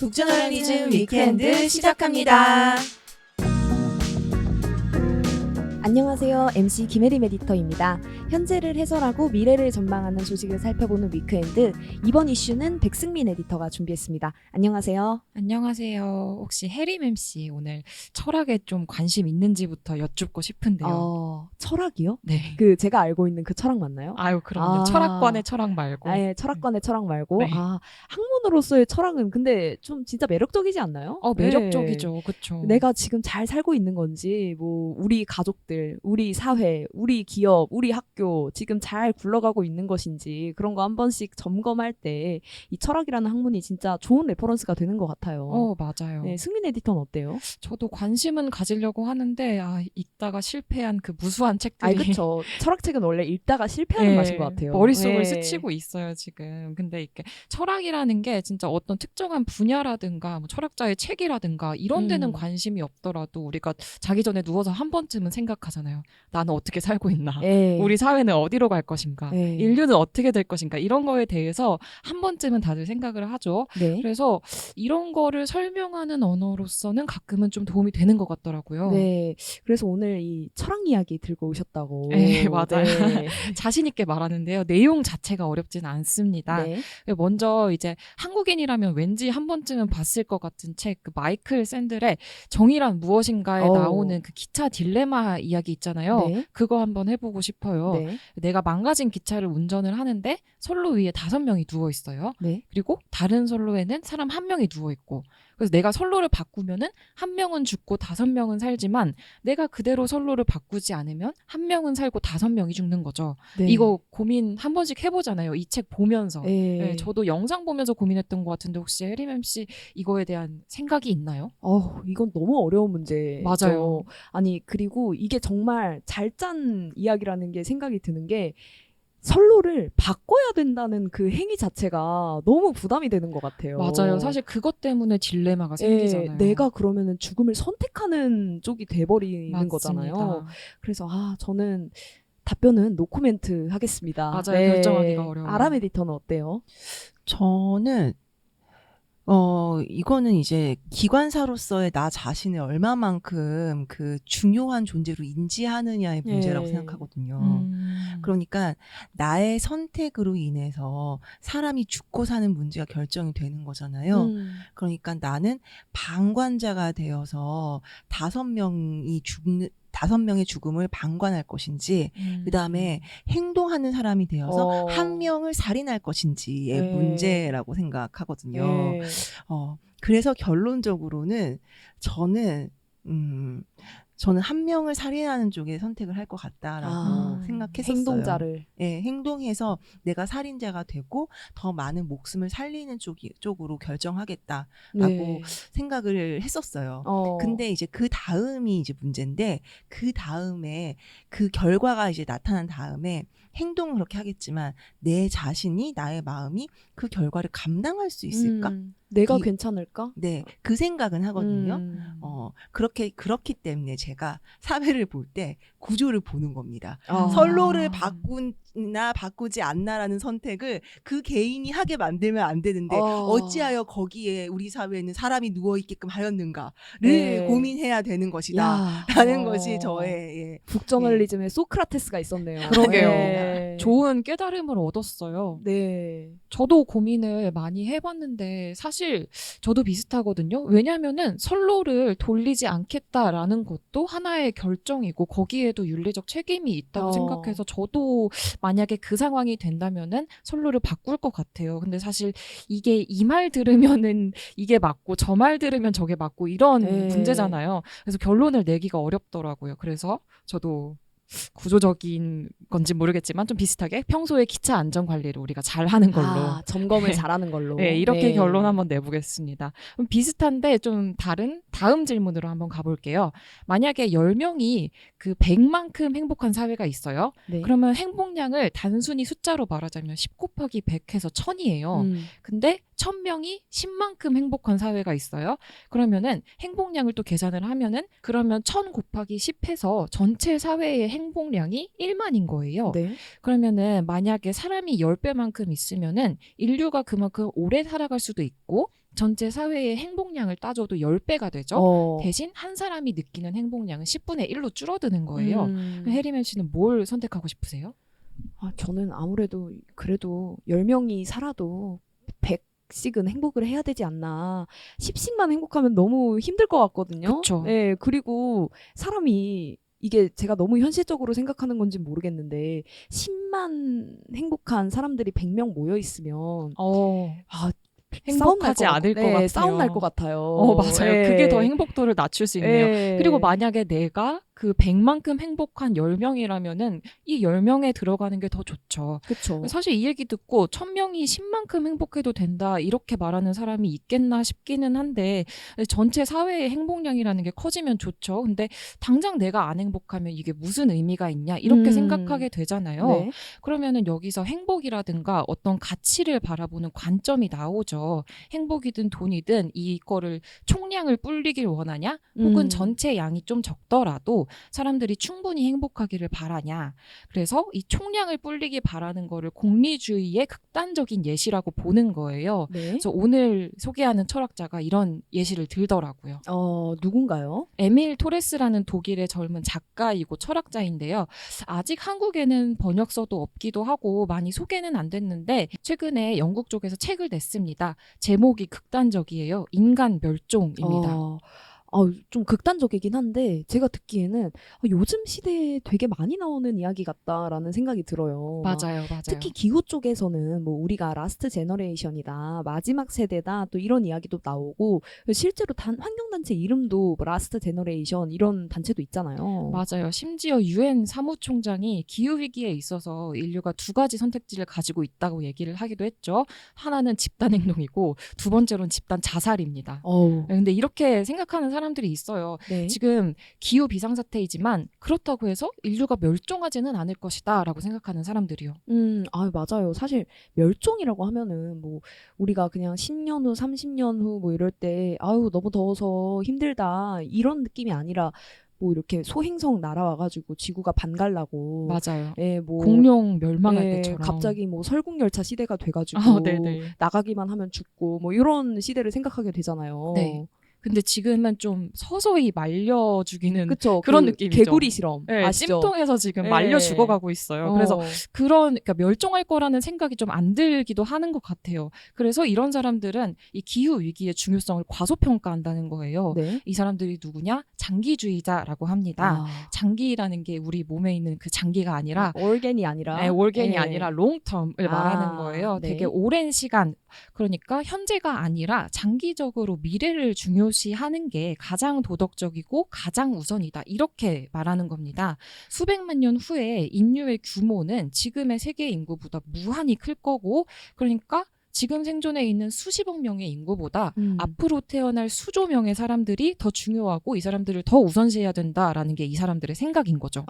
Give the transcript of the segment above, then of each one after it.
북저널리즘 위크엔드 시작합니다. 안녕하세요. MC 김혜림 에디터입니다. 현재를 해설하고 미래를 전망하는 소식을 살펴보는 위크엔드. 이번 이슈는 백승민 에디터가 준비했습니다. 안녕하세요. 안녕하세요. 혹시 혜림 MC 오늘 철학에 좀 관심 있는지부터 여쭙고 싶은데요. 철학이요? 네. 제가 알고 있는 그 철학 맞나요? 아유, 그럼요. 철학관의 철학 말고. 아예 철학관의 철학 말고. 네. 학문으로서의 철학은 근데 좀 진짜 매력적이지 않나요? 매력적이죠. 네. 그렇죠. 내가 지금 잘 살고 있는 건지, 우리 가족들, 우리 사회, 우리 기업, 우리 학교 지금 잘 굴러가고 있는 것인지 그런 거 한 번씩 점검할 때 이 철학이라는 학문이 진짜 좋은 레퍼런스가 되는 것 같아요. 맞아요. 네, 승민 에디터는 어때요? 저도 관심은 가지려고 하는데 읽다가 실패한 그 무수한 책들이 그쵸. 철학책은 원래 읽다가 실패하는 맛인 것 같아요. 머릿속을 네. 스치고 있어요, 지금. 근데 이게 철학이라는 게 진짜 어떤 특정한 분야라든가 뭐 철학자의 책이라든가 이런 데는 관심이 없더라도 우리가 자기 전에 누워서 한 번쯤은 생각하잖아요. 나는 어떻게 살고 있나? 우리 사회는 어디로 갈 것인가? 인류는 어떻게 될 것인가? 이런 거에 대해서 한 번쯤은 다들 생각을 하죠. 네. 그래서 이런 거를 설명하는 언어로서는 가끔은 좀 도움이 되는 것 같더라고요. 네. 그래서 오늘 이 철학 이야기 들고 오셨다고. 네, 맞아요. 네. 자신 있게 말하는데요. 내용 자체가 어렵진 않습니다. 네. 먼저 이제 한국인이라면 왠지 한 번쯤은 봤을 것 같은 책, 그 마이클 샌들의 정의란 무엇인가에 나오는 그 기차 딜레마 이야기 있잖아요. 네. 그거 한번 해보고 싶어요. 네. 내가 망가진 기차를 운전을 하는데 선로 위에 5명이 누워 있어요. 네. 그리고 다른 선로에는 사람 1명이 누워 있고. 그래서 내가 선로를 바꾸면은 1명은 죽고 5명은 살지만 내가 그대로 선로를 바꾸지 않으면 1명은 살고 5명이 죽는 거죠. 네. 이거 고민 한 번씩 해보잖아요. 이 책 보면서. 네. 네, 저도 영상 보면서 고민했던 것 같은데 혹시 혜림 MC 이거에 대한 생각이 있나요? 이건 너무 어려운 문제죠. 맞아요. 아니, 그리고 이게 정말 잘 짠 이야기라는 게 생각이 드는 게 선로를 바꿔야 된다는 그 행위 자체가 너무 부담이 되는 것 같아요. 맞아요. 사실 그것 때문에 딜레마가 생기잖아요. 내가 그러면은 죽음을 선택하는 쪽이 돼버리는 맞습니다. 거잖아요. 그래서 저는 답변은 노코멘트 하겠습니다. 맞아요. 결정하기가 어려워요. 아람 에디터는 어때요? 저는 이거는 이제 기관사로서의 나 자신을 얼마만큼 그 중요한 존재로 인지하느냐의 문제라고 생각하거든요. 그러니까 나의 선택으로 인해서 사람이 죽고 사는 문제가 결정이 되는 거잖아요. 그러니까 나는 방관자가 되어서 5명의 죽음을 방관할 것인지, 그 다음에 행동하는 사람이 되어서 1명을 살인할 것인지의 문제라고 생각하거든요. 그래서 결론적으로는 저는 1명을 살인하는 쪽에 선택을 할 것 같다라고 생각했었어요. 행동자를. 네, 행동해서 내가 살인자가 되고 더 많은 목숨을 살리는 쪽으로 결정하겠다라고 생각을 했었어요. 근데 이제 그 다음이 이제 문제인데, 그 다음에 그 결과가 이제 나타난 다음에 행동은 그렇게 하겠지만 내 자신이, 나의 마음이 그 결과를 감당할 수 있을까? 내가 괜찮을까? 네, 그 생각은 하거든요. 그렇기 때문에 제가 사회를 볼 때 구조를 보는 겁니다. 선로를 바꾸나 바꾸지 않나라는 선택을 그 개인이 하게 만들면 안 되는데 어찌하여 거기에 우리 사회는 사람이 누워있게끔 하였는가를 고민해야 되는 것이다 라는 것이 저의 북저널리즘의 소크라테스가 있었네요. 그러게요. 좋은 깨달음을 얻었어요. 네. 저도 고민을 많이 해봤는데 사실 저도 비슷하거든요. 왜냐하면은 선로를 돌리지 않겠다라는 것도 하나의 결정이고 거기에도 윤리적 책임이 있다고 생각해서 저도 만약에 그 상황이 된다면은 선로를 바꿀 것 같아요. 근데 사실 이게 이 말 들으면은 이게 맞고 저 말 들으면 저게 맞고 이런 문제잖아요. 그래서 결론을 내기가 어렵더라고요. 그래서 저도 구조적인 건지 모르겠지만 좀 비슷하게 평소에 기차 안전 관리를 우리가 잘하는 걸로 점검을 잘하는 걸로 이렇게 결론 한번 내보겠습니다. 그럼 비슷한데 좀 다른 다음 질문으로 한번 가볼게요. 만약에 10명이 그 100만큼 행복한 사회가 있어요. 그러면 행복량을 단순히 숫자로 말하자면 10 곱하기 100 해서 1000이에요. 근데 1000명이 10만큼 행복한 사회가 있어요. 그러면은 행복량을 또 계산을 하면은 그러면 1000 곱하기 10 해서 전체 사회의 행복량이 1만인 거예요. 네. 그러면은 만약에 사람이 10배만큼 있으면은 인류가 그만큼 오래 살아갈 수도 있고 전체 사회의 행복량을 따져도 10배가 되죠. 대신 한 사람이 느끼는 행복량은 10분의 1로 줄어드는 거예요. 해리맨 씨는 뭘 선택하고 싶으세요? 저는 아무래도 그래도 10명이 살아도 100씩은 행복을 해야 되지 않나. 10씩만 행복하면 너무 힘들 것 같거든요. 그쵸. 네, 그리고 사람이 이게 제가 너무 현실적으로 생각하는 건지 모르겠는데 10만 행복한 사람들이 100명 모여 있으면 행복하지 않을 것 같아요. 싸움 날 것 같아요. 맞아요. 네. 그게 더 행복도를 낮출 수 있네요. 네. 그리고 만약에 내가 그 100만큼 행복한 10명이라면은 이 10명에 들어가는 게 더 좋죠. 그쵸. 사실 이 얘기 듣고 1000명이 10만큼 행복해도 된다 이렇게 말하는 사람이 있겠나 싶기는 한데 전체 사회의 행복량이라는 게 커지면 좋죠. 근데 당장 내가 안 행복하면 이게 무슨 의미가 있냐 이렇게 생각하게 되잖아요. 네. 그러면은 여기서 행복이라든가 어떤 가치를 바라보는 관점이 나오죠. 행복이든 돈이든 이거를 총량을 불리길 원하냐? 혹은 전체 양이 좀 적더라도 사람들이 충분히 행복하기를 바라냐? 그래서 이 총량을 불리기 바라는 거를 공리주의의 극단적인 예시라고 보는 거예요. 네. 그래서 오늘 소개하는 철학자가 이런 예시를 들더라고요. 누군가요? 에밀 토레스라는 독일의 젊은 작가이고 철학자인데요. 아직 한국에는 번역서도 없기도 하고 많이 소개는 안 됐는데 최근에 영국 쪽에서 책을 냈습니다. 제목이 극단적이에요. 인간 멸종입니다. 좀 극단적이긴 한데 제가 듣기에는 요즘 시대에 되게 많이 나오는 이야기 같다라는 생각이 들어요. 맞아요. 특히 기후 쪽에서는 뭐 우리가 라스트 제너레이션이다, 마지막 세대다 또 이런 이야기도 나오고 실제로 환경단체 이름도 라스트 제너레이션 이런 단체도 있잖아요. 맞아요. 심지어 UN 사무총장이 기후위기에 있어서 인류가 2가지 선택지를 가지고 있다고 얘기를 하기도 했죠. 하나는 집단행동이고 두 번째로는 집단 자살입니다. 근데 이렇게 생각하는 사람들이 있어요. 네. 지금 기후 비상사태이지만 그렇다고 해서 인류가 멸종하지는 않을 것이다 라고 생각하는 사람들이요. 맞아요. 사실 멸종이라고 하면은 뭐 우리가 그냥 10년 후, 30년 후 뭐 이럴 때 너무 더워서 힘들다 이런 느낌이 아니라 뭐 이렇게 소행성 날아와가지고 지구가 반갈라고. 맞아요. 뭐 공룡 멸망할 때처럼. 갑자기 뭐 설국열차 시대가 돼가지고 나가기만 하면 죽고 뭐 이런 시대를 생각하게 되잖아요. 네. 근데 지금은 좀 서서히 말려 죽이는 그쵸, 그런 느낌이죠. 개구리 실험. 네, 아시죠? 찜통해서 지금 말려 죽어가고 있어요. 그래서 그러니까 멸종할 거라는 생각이 좀 안 들기도 하는 것 같아요. 그래서 이런 사람들은 이 기후 위기의 중요성을 과소평가한다는 거예요. 네. 이 사람들이 누구냐? 장기주의자라고 합니다. 장기라는 게 우리 몸에 있는 그 장기가 아니라 올겐이 아니라 올겐이 아니라 롱텀을 말하는 거예요. 네. 되게 오랜 시간 그러니까 현재가 아니라 장기적으로 미래를 중요시하는 게 가장 도덕적이고 가장 우선이다. 이렇게 말하는 겁니다. 수백만 년 후에 인류의 규모는 지금의 세계 인구보다 무한히 클 거고 그러니까 지금 생존해 있는 수십억 명의 인구보다 앞으로 태어날 수조 명의 사람들이 더 중요하고 이 사람들을 더 우선시해야 된다라는 게 이 사람들의 생각인 거죠.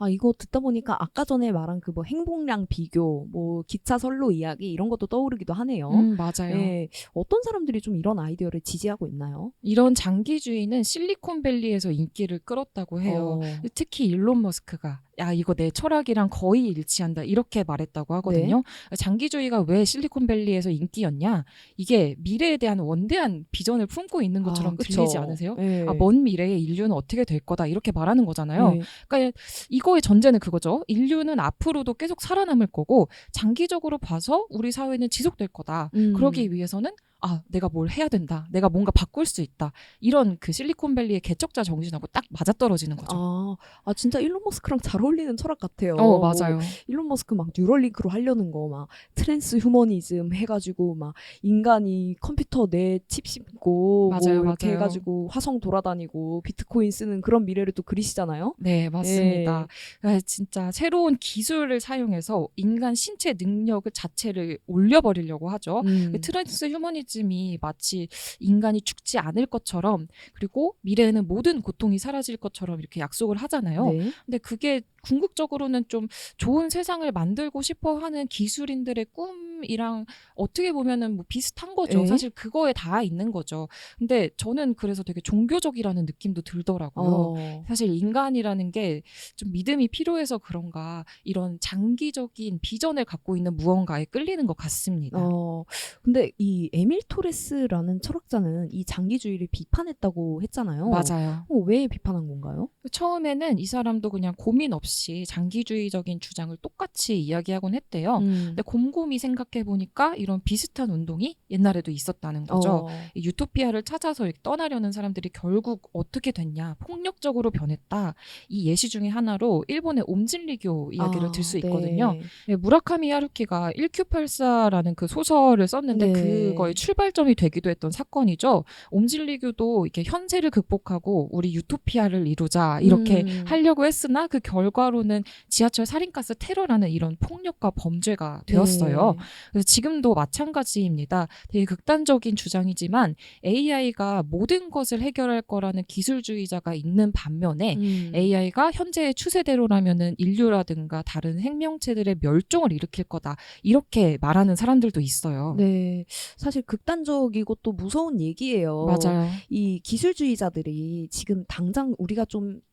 이거 듣다 보니까 아까 전에 말한 그 뭐 행복량 비교, 뭐 기차 선로 이야기 이런 것도 떠오르기도 하네요. 맞아요. 네, 어떤 사람들이 좀 이런 아이디어를 지지하고 있나요? 이런 장기주의는 실리콘밸리에서 인기를 끌었다고 해요. 특히 일론 머스크가 이거 내 철학이랑 거의 일치한다 이렇게 말했다고 하거든요. 네. 장기주의가 왜 실리콘밸리에서 인기였냐? 이게 미래에 대한 원대한 비전을 품고 있는 것처럼 들리지 않으세요? 네. 먼 미래에 인류는 어떻게 될 거다 이렇게 말하는 거잖아요. 네. 그러니까 이거의 전제는 그거죠. 인류는 앞으로도 계속 살아남을 거고 장기적으로 봐서 우리 사회는 지속될 거다. 그러기 위해서는 내가 뭘 해야 된다. 내가 뭔가 바꿀 수 있다. 이런 그 실리콘밸리의 개척자 정신하고 딱 맞아떨어지는 거죠. 진짜 일론 머스크랑 잘 어울리는 철학 같아요. 맞아요. 뭐 일론 머스크 막 뉴럴링크로 하려는 거 막 트랜스 휴머니즘 해가지고 막 인간이 컴퓨터 내 칩 심고 맞아요, 뭐 이렇게 맞아요. 해가지고 화성 돌아다니고 비트코인 쓰는 그런 미래를 또 그리시잖아요. 네, 맞습니다. 진짜 새로운 기술을 사용해서 인간 신체 능력을 자체를 올려버리려고 하죠. 트랜스 휴머니즘이 마치 인간이 죽지 않을 것처럼 그리고 미래에는 모든 고통이 사라질 것처럼 이렇게 약속을 하잖아요. 네. 근데 그게 궁극적으로는 좀 좋은 세상을 만들고 싶어 하는 기술인들의 꿈 삶이랑 어떻게 보면은 뭐 비슷한 거죠. 에? 사실 그거에 다 있는 거죠. 근데 저는 그래서 되게 종교적이라는 느낌도 들더라고요. 사실 인간이라는 게 좀 믿음이 필요해서 그런가 이런 장기적인 비전을 갖고 있는 무언가에 끌리는 것 같습니다. 근데 이 에밀 토레스라는 철학자는 이 장기주의를 비판했다고 했잖아요. 맞아요. 왜 비판한 건가요? 처음에는 이 사람도 그냥 고민 없이 장기주의적인 주장을 똑같이 이야기하곤 했대요. 근데 곰곰이 생각해 보니까 이런 비슷한 운동이 옛날에도 있었다는 거죠. 이 유토피아를 찾아서 이렇게 떠나려는 사람들이 결국 어떻게 됐냐? 폭력적으로 변했다. 이 예시 중에 하나로 일본의 옴진리교 이야기를 들 수 있거든요. 네, 무라카미 하루키가 1984라는 그 소설을 썼는데 그거의 출발점이 되기도 했던 사건이죠. 옴진리교도 이렇게 현세를 극복하고 우리 유토피아를 이루자 이렇게 하려고 했으나 그 결과로는 지하철 살인가스 테러라는 이런 폭력과 범죄가 되었어요. 그래서 지금도 마찬가지입니다. 되게 극단적인 주장이지만 AI가 모든 것을 해결할 거라는 기술주의자가 있는 반면에 AI가 현재의 추세대로라면은 인류라든가 다른 생명체들의 멸종을 일으킬 거다. 이렇게 말하는 사람들도 있어요. 네, 사실 극단적이고 또 무서운 얘기예요. 맞아요. 이 기술주의자들이 지금 당장 우리가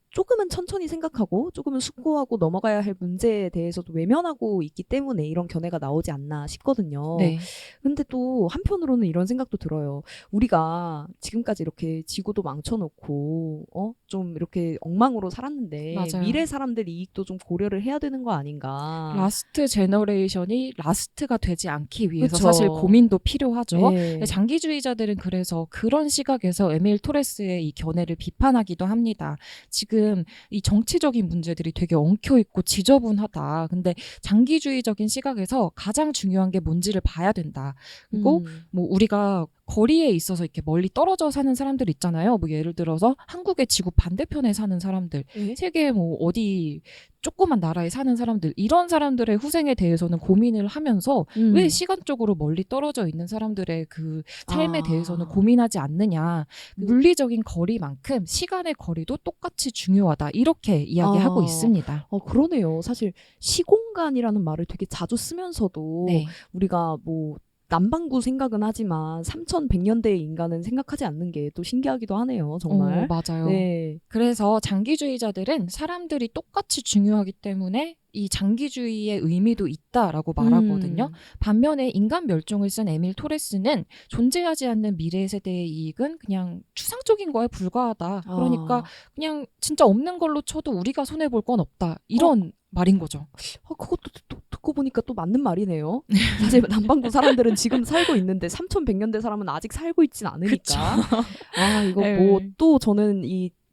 조금은 천천히 생각하고 조금은 숙고하고 넘어가야 할 문제에 대해서도 외면하고 있기 때문에 이런 견해가 나오지 않나 싶거든요. 네. 근데 또 한편으로는 이런 생각도 들어요. 우리가 지금까지 이렇게 지구도 망쳐놓고 좀 이렇게 엉망으로 살았는데 맞아요. 미래 사람들 이익도 좀 고려를 해야 되는 거 아닌가. 라스트 제너레이션이 라스트가 되지 않기 위해서 그쵸. 사실 고민도 필요하죠. 네. 장기주의자들은 그래서 그런 시각에서 에밀 토레스의 이 견해를 비판하기도 합니다. 지금 이 정치적인 문제들이 되게 엉켜있고 지저분하다. 근데 장기주의적인 시각에서 가장 중요한 게 뭔지를 봐야 된다. 그리고 뭐 우리가 거리에 있어서 이렇게 멀리 떨어져 사는 사람들 있잖아요. 뭐 예를 들어서 한국의 지구 반대편에 사는 사람들, 세계 뭐 어디 조그만 나라에 사는 사람들, 이런 사람들의 후생에 대해서는 고민을 하면서 왜 시간적으로 멀리 떨어져 있는 사람들의 그 삶에 대해서는 고민하지 않느냐. 물리적인 거리만큼 시간의 거리도 똑같이 중요하다. 이렇게 이야기하고 있습니다. 그러네요. 사실 시공간이라는 말을 되게 자주 쓰면서도 네. 우리가 뭐 남반구 생각은 하지만 3100년대의 인간은 생각하지 않는 게 또 신기하기도 하네요. 정말. 맞아요. 네. 그래서 장기주의자들은 사람들이 똑같이 중요하기 때문에 이 장기주의의 의미도 있다라고 말하거든요. 반면에 인간 멸종을 쓴 에밀 토레스는 존재하지 않는 미래 세대의 이익은 그냥 추상적인 거에 불과하다. 그러니까 그냥 진짜 없는 걸로 쳐도 우리가 손해볼 건 없다. 이런 말인 거죠. 그것도 듣고 보니까 또 맞는 말이네요. 사실 남반구 사람들은 지금 살고 있는데 3100년대 사람은 아직 살고 있진 않으니까. 이거 뭐 또 저는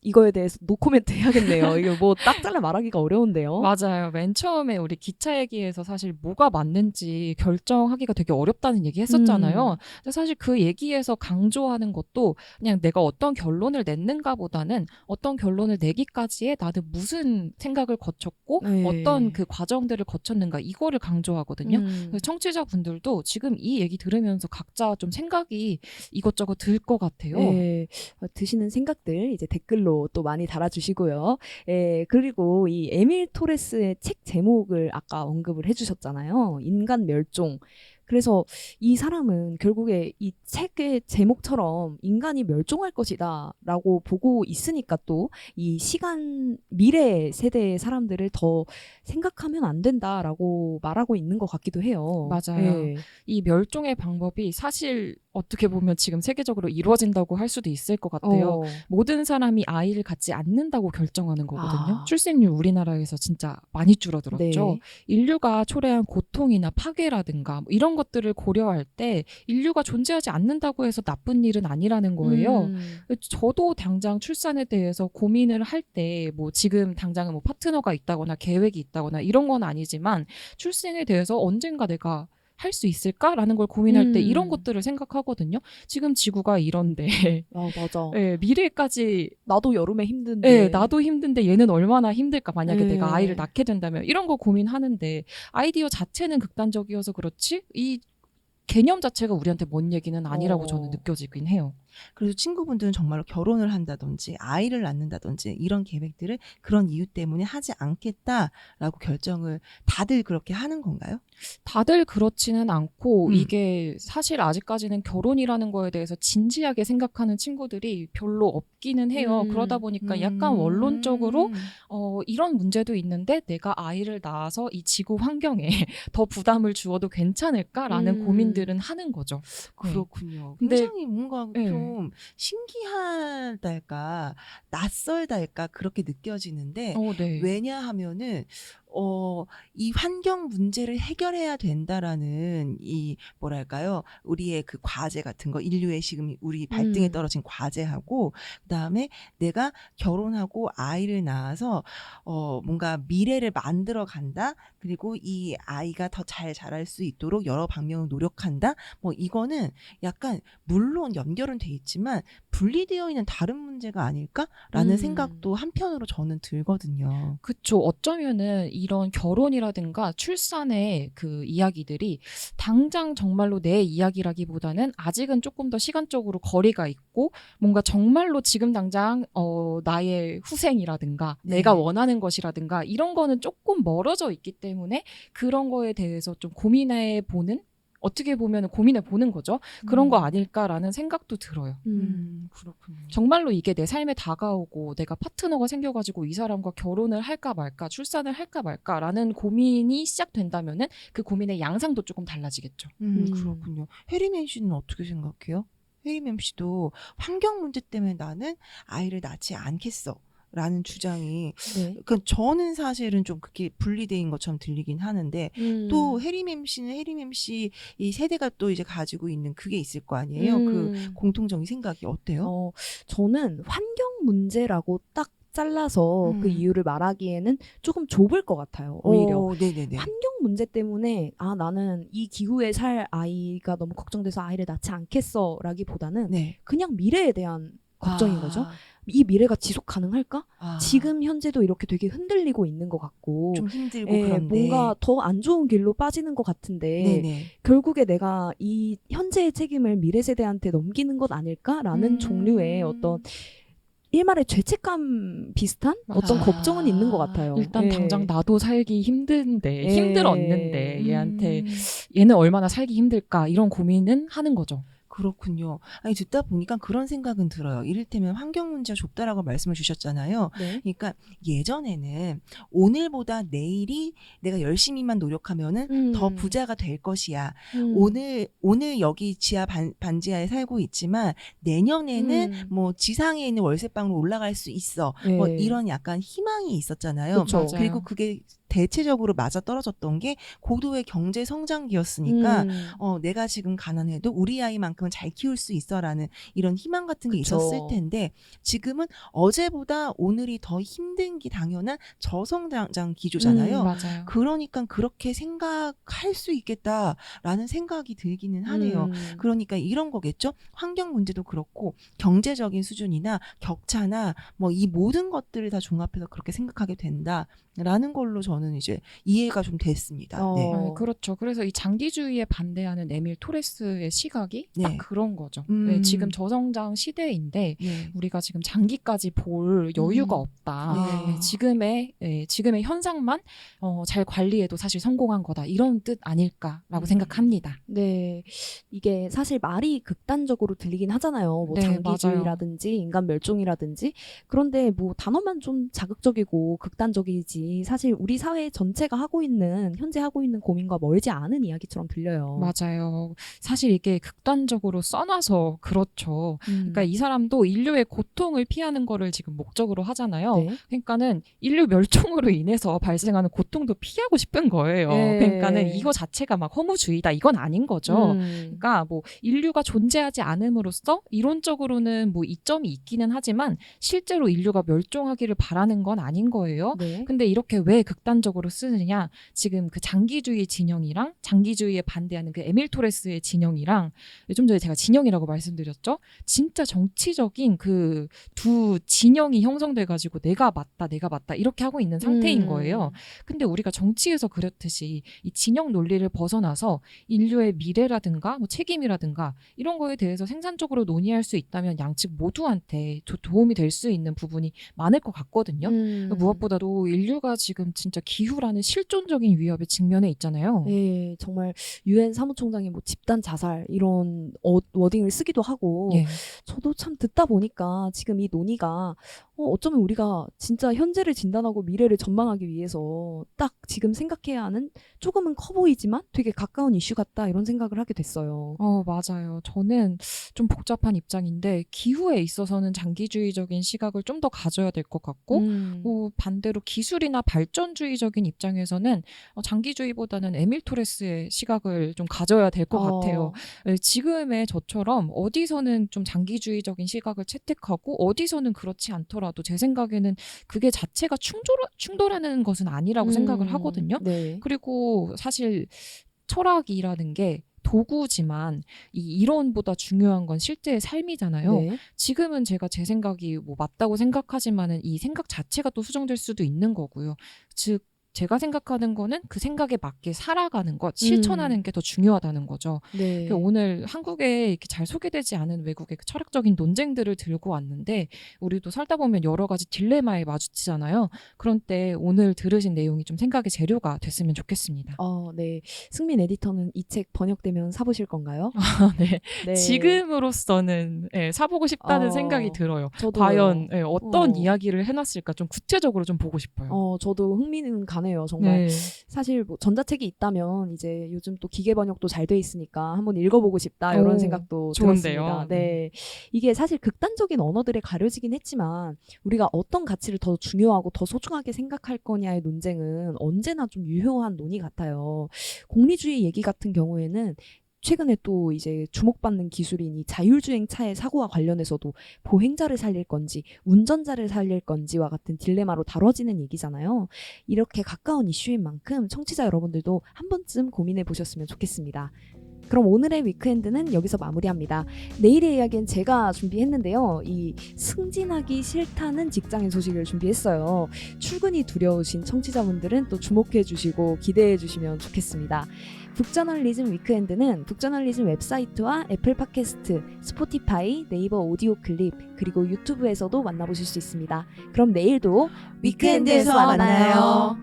이거에 대해서 노코멘트 해야겠네요. 이거 뭐 딱 잘라 말하기가 어려운데요. 맞아요. 맨 처음에 우리 기차 얘기에서 사실 뭐가 맞는지 결정하기가 되게 어렵다는 얘기 했었잖아요. 근데 사실 그 얘기에서 강조하는 것도 그냥 내가 어떤 결론을 냈는가 보다는 어떤 결론을 내기까지에 나는 무슨 생각을 거쳤고 어떤 그 과정들을 거쳤는가 이거를 강조하거든요. 그래서 청취자분들도 지금 이 얘기 들으면서 각자 좀 생각이 이것저것 들 것 같아요. 네. 드시는 생각들 이제 댓글로 또 많이 달아주시고요. 그리고 이 에밀 토레스의 책 제목을 아까 언급을 해주셨잖아요. 인간 멸종. 그래서 이 사람은 결국에 이 책의 제목처럼 인간이 멸종할 것이다 라고 보고 있으니까 또 이 미래 세대의 사람들을 더 생각하면 안 된다라고 말하고 있는 것 같기도 해요. 맞아요. 이 멸종의 방법이 사실 어떻게 보면 지금 세계적으로 이루어진다고 할 수도 있을 것 같아요. 모든 사람이 아이를 갖지 않는다고 결정하는 거거든요. 출생률 우리나라에서 진짜 많이 줄어들었죠. 인류가 초래한 고통이나 파괴라든가 뭐 이런 것들을 고려할 때 인류가 존재하지 않는다고 해서 나쁜 일은 아니라는 거예요. 저도 당장 출산에 대해서 고민을 할 때 뭐 지금 당장은 뭐 파트너가 있다거나 계획이 있다거나 이런 건 아니지만 출생에 대해서 언젠가 내가 할 수 있을까라는 걸 고민할 때 이런 것들을 생각하거든요. 지금 지구가 이런데 맞아. 미래까지 나도 여름에 힘든데 나도 힘든데 얘는 얼마나 힘들까 만약에 내가 아이를 낳게 된다면 이런 거 고민하는데 아이디어 자체는 극단적이어서 그렇지 이 개념 자체가 우리한테 먼 얘기는 아니라고 어. 저는 느껴지긴 해요. 그래서 친구분들은 정말로 결혼을 한다든지 아이를 낳는다든지 이런 계획들을 그런 이유 때문에 하지 않겠다라고 결정을 다들 그렇게 하는 건가요? 다들 그렇지는 않고 음. 이게 사실 아직까지는 결혼이라는 거에 대해서 진지하게 생각하는 친구들이 별로 없기는 해요. 그러다 보니까 약간 원론적으로 이런 문제도 있는데 내가 아이를 낳아서 이 지구 환경에 더 부담을 주어도 괜찮을까라는 고민들은 하는 거죠. 네. 그렇군요. 근데- 굉장히 뭔가 네. 좀 신기하달까 낯설달까 그렇게 느껴지는데 네. 왜냐하면은 이 환경 문제를 해결해야 된다라는 이 뭐랄까요? 우리의 그 과제 같은 거 인류의 지금 우리 발등에 떨어진 과제하고 그다음에 내가 결혼하고 아이를 낳아서 뭔가 미래를 만들어 간다. 그리고 이 아이가 더 잘 자랄 수 있도록 여러 방면으로 노력한다. 뭐 이거는 약간 물론 연결은 돼 있지만 분리되어 있는 다른 문제가 아닐까라는 생각도 한편으로 저는 들거든요. 그쵸. 어쩌면은 이런 결혼이라든가 출산의 그 이야기들이 당장 정말로 내 이야기라기보다는 아직은 조금 더 시간적으로 거리가 있고 뭔가 정말로 지금 당장 나의 후생이라든가 네. 내가 원하는 것이라든가 이런 거는 조금 멀어져 있기 때문에 그런 거에 대해서 좀 고민해 보는 어떻게 보면 고민해 보는 거죠. 그런 거 아닐까라는 생각도 들어요. 그렇군요. 정말로 이게 내 삶에 다가오고 내가 파트너가 생겨가지고 이 사람과 결혼을 할까 말까 출산을 할까 말까라는 고민이 시작된다면은 그 고민의 양상도 조금 달라지겠죠. 그렇군요. 해리맨 씨는 어떻게 생각해요? 해리맨 씨도 환경 문제 때문에 나는 아이를 낳지 않겠어. 라는 주장이 네. 그러니까 저는 사실은 좀 그렇게 분리된 것처럼 들리긴 하는데 또 해리맴 씨는 해리맴 씨 이 세대가 또 이제 가지고 있는 그게 있을 거 아니에요. 그 공통적인 생각이 어때요? 저는 환경 문제라고 딱 잘라서 그 이유를 말하기에는 조금 좁을 것 같아요. 오히려. 네네네. 환경 문제 때문에 나는 이 기후에 살 아이가 너무 걱정돼서 아이를 낳지 않겠어라기보다는 네. 그냥 미래에 대한 걱정인 거죠. 이 미래가 지속 가능할까? 지금 현재도 이렇게 되게 흔들리고 있는 것 같고 좀 힘들고 그런데 뭔가 더 안 좋은 길로 빠지는 것 같은데 네네. 결국에 내가 이 현재의 책임을 미래 세대한테 넘기는 것 아닐까라는 종류의 어떤 일말의 죄책감 비슷한 어떤 아. 걱정은 있는 것 같아요. 일단 예. 당장 나도 살기 힘든데 예. 힘들었는데 얘한테 얘는 얼마나 살기 힘들까 이런 고민은 하는 거죠. 그렇군요. 아니 듣다 보니까 그런 생각은 들어요. 이를테면 환경 문제가 좁다라고 말씀을 주셨잖아요. 네. 그러니까 예전에는 오늘보다 내일이 내가 열심히만 노력하면은 더 부자가 될 것이야. 오늘 여기 지하 반지하에 살고 있지만 내년에는 뭐 지상에 있는 월세방으로 올라갈 수 있어. 네. 뭐 이런 약간 희망이 있었잖아요. 그쵸. 그리고 그게 대체적으로 맞아 떨어졌던 게 고도의 경제 성장기였으니까 내가 지금 가난해도 우리 아이만큼은 잘 키울 수 있어라는 이런 희망 같은 게 그쵸. 있었을 텐데 지금은 어제보다 오늘이 더 힘든 게 당연한 저성장 기조잖아요. 맞아요. 그러니까 그렇게 생각할 수 있겠다라는 생각이 들기는 하네요. 그러니까 이런 거겠죠. 환경 문제도 그렇고 경제적인 수준이나 격차나 뭐 이 모든 것들을 다 종합해서 그렇게 생각하게 된다라는 걸로 저는 이제 이해가 좀 됐습니다. 네. 네, 그렇죠. 그래서 이 장기주의에 반대하는 에밀 토레스의 시각이 네. 딱 그런 거죠. 네, 지금 저성장 시대인데 네. 우리가 지금 장기까지 볼 여유가 없다. 네. 지금의 현상만 잘 관리해도 사실 성공한 거다. 이런 뜻 아닐까라고 생각합니다. 네, 이게 사실 말이 극단적으로 들리긴 하잖아요. 뭐 네, 장기주의라든지 인간 멸종이라든지. 그런데 뭐 단어만 좀 자극적이고 극단적이지 사실 우리 사회 전체가 현재 하고 있는 고민과 멀지 않은 이야기처럼 들려요. 맞아요. 사실 이게 극단적으로 써놔서 그렇죠. 그러니까 이 사람도 인류의 고통을 피하는 거를 지금 목적으로 하잖아요. 네. 그러니까는 인류 멸종으로 인해서 발생하는 고통도 피하고 싶은 거예요. 네. 그러니까는 이거 자체가 막 허무주의다 이건 아닌 거죠. 그러니까 뭐 인류가 존재하지 않음으로써 이론적으로는 뭐 이점이 있기는 하지만 실제로 인류가 멸종하기를 바라는 건 아닌 거예요. 네. 근데 이렇게 왜 극단적으로 극단적으로 쓰느냐, 지금 그 장기주의 진영이랑 장기주의에 반대하는 그 에밀 토레스의 진영이랑, 좀 전에 제가 진영이라고 말씀드렸죠. 진짜 정치적인 그 두 진영이 형성돼가지고 내가 맞다 이렇게 하고 있는 상태인 거예요. 근데 우리가 정치에서 그렇듯이 이 진영 논리를 벗어나서 인류의 미래라든가 뭐 책임이라든가 이런 거에 대해서 생산적으로 논의할 수 있다면 양측 모두한테 도움이 될 수 있는 부분이 많을 것 같거든요. 무엇보다도 인류가 지금 진짜 기후라는 실존적인 위협에 직면해 있잖아요. 네, 정말 유엔 사무총장이 뭐 집단 자살 이런 워딩을 쓰기도 하고 예. 저도 참 듣다 보니까 지금 이 논의가 어쩌면 우리가 진짜 현재를 진단하고 미래를 전망하기 위해서 딱 지금 생각해야 하는 조금은 커 보이지만 되게 가까운 이슈 같다 이런 생각을 하게 됐어요. 맞아요. 저는 좀 복잡한 입장인데 기후에 있어서는 장기주의적인 시각을 좀 더 가져야 될 것 같고 뭐 반대로 기술이나 발전주의적인 입장에서는 장기주의보다는 에밀 토레스의 시각을 좀 가져야 될 것 같아요. 지금의 저처럼 어디서는 좀 장기주의적인 시각을 채택하고 어디서는 그렇지 않더라도 제 생각에는 그게 자체가 충돌하는 것은 아니라고 생각을 하거든요. 네. 그리고 사실 철학이라는 게 도구지만 이 이론보다 중요한 건 실제의 삶이잖아요. 네. 지금은 제가 제 생각이 뭐 맞다고 생각하지만은 이 생각 자체가 또 수정될 수도 있는 거고요. 즉 제가 생각하는 거는 그 생각에 맞게 살아가는 것, 실천하는 게 더 중요하다는 거죠. 네. 오늘 한국에 이렇게 잘 소개되지 않은 외국의 그 철학적인 논쟁들을 들고 왔는데 우리도 살다 보면 여러 가지 딜레마에 마주치잖아요. 그런 때 오늘 들으신 내용이 좀 생각의 재료가 됐으면 좋겠습니다. 네. 승민 에디터는 이 책 번역되면 사보실 건가요? 네. 네. 지금으로서는 사보고 싶다는 생각이 들어요. 저도요. 과연 어떤 이야기를 해놨을까 좀 구체적으로 좀 보고 싶어요. 저도 흥미는 가네요. 정말 네. 사실 뭐 전자책이 있다면 이제 요즘 또 기계 번역도 잘 돼 있으니까 한번 읽어보고 싶다 이런 생각도 좋은데요. 들었습니다. 네. 이게 사실 극단적인 언어들에 가려지긴 했지만 우리가 어떤 가치를 더 중요하고 더 소중하게 생각할 거냐의 논쟁은 언제나 좀 유효한 논의 같아요. 공리주의 얘기 같은 경우에는 최근에 또 이제 주목받는 기술인 이 자율주행차의 사고와 관련해서도 보행자를 살릴 건지 운전자를 살릴 건지와 같은 딜레마로 다뤄지는 얘기잖아요. 이렇게 가까운 이슈인 만큼 청취자 여러분들도 한 번쯤 고민해 보셨으면 좋겠습니다. 그럼 오늘의 위크엔드는 여기서 마무리합니다. 내일의 이야기는 제가 준비했는데요. 이 승진하기 싫다는 직장인 소식을 준비했어요. 출근이 두려우신 청취자분들은 또 주목해 주시고 기대해 주시면 좋겠습니다. 북저널리즘 위크엔드는 북저널리즘 웹사이트와 애플 팟캐스트, 스포티파이, 네이버 오디오 클립, 그리고 유튜브에서도 만나보실 수 있습니다. 그럼 내일도 위크엔드에서 만나요.